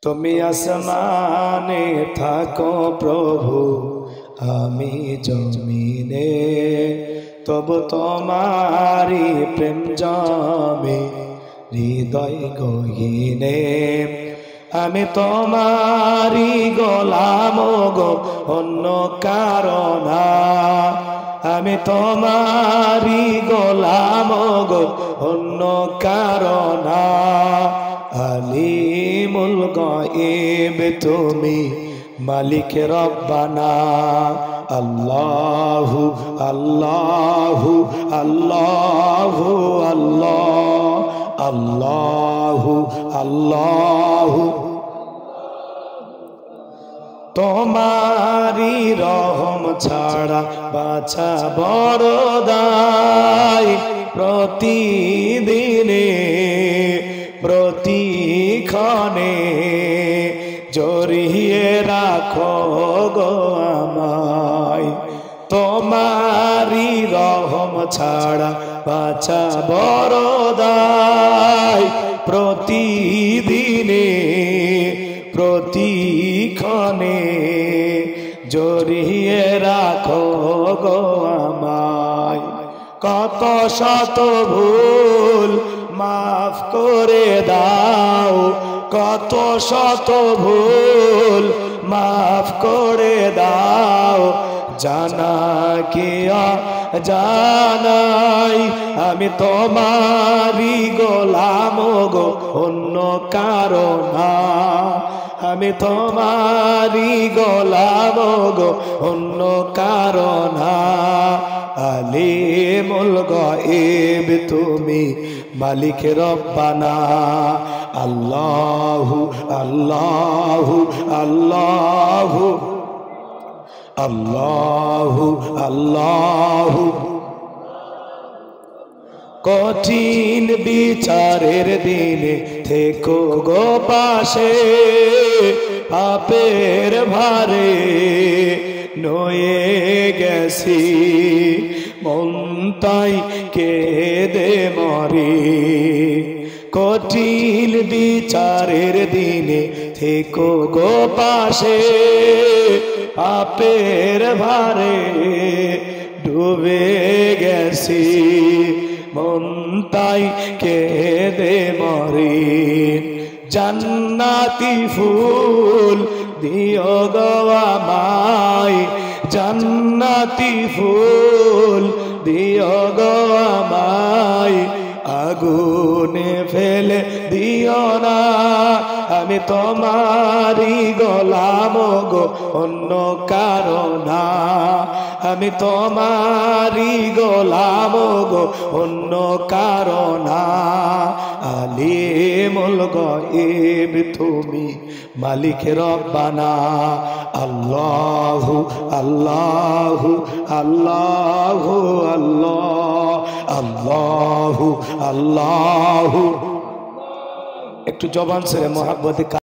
তুমি আসমানে থাকো প্রভু, আমি জমিনে, তবু তোমারি প্রেম জমে হৃদয় গহীনে। আমি তোমারি গোলাম গো, অন্য কারো না। আমি তোমারি গোলাম গো, অন্য কারো না। আলিমুল গায়ব তুমি, মালিক রব্বানা। আল্লাহু আল্লাহু আল্লাহু আল্লাহ, আল্লাহু আল্লাহু। তোমারি রহম ছাড়া বাছা বড় দায়। প্রতিদিনে প্রতিক্ষণে জড়িয়ে রাখো গো আমায়। তোমারি রহম ছাড়া বাছা বড় দায়। প্রতিদিনে প্রতিক্ষণে জড়িয়ে রাখো গো আমায়। কত শত ভুল মাফ করে দাও, কত শত ভুল মাফ করে দাও। জানা কি জানাই আমি তোমারি গোলাম গো, অন্য কারো না। আমি তোমারি গোলাম গো, অন্য কারো না। আলিমুল গায়ব তুমি, মালিক রব্বানা। আল্লাহু আল্লাহু আল্লাহু আল্লাহু আল্লাহু। কঠিন বিচারের দিনে থেকো গো পাশে, পাপের ভারে নয়ে গেছি মন তাই কেঁদে মরে। কঠিন বিচারের দিনে থেকো গো পাশে, পাপের ভারে ডুবে গেছি মন তাই কেঁদে মরে। জান্নাতি ফুল দিও গো আমায়, জান্নাতি ফুল দিও গো আমায়। আগুনে ফেলে দিও না, আমি তোমারি গোলাম গো, অন্য কারো না। আমি তোমারি গোলাম গো, অন্য কারো না। আলিমুল গায়ব তুমি, মালিক রব্বানা। আল্লাহু আল্লাহু আল্লাহু আল্লাহ, আল্লাহু আল্লাহু। একটু জবান ছেড়ে মহাব্বতে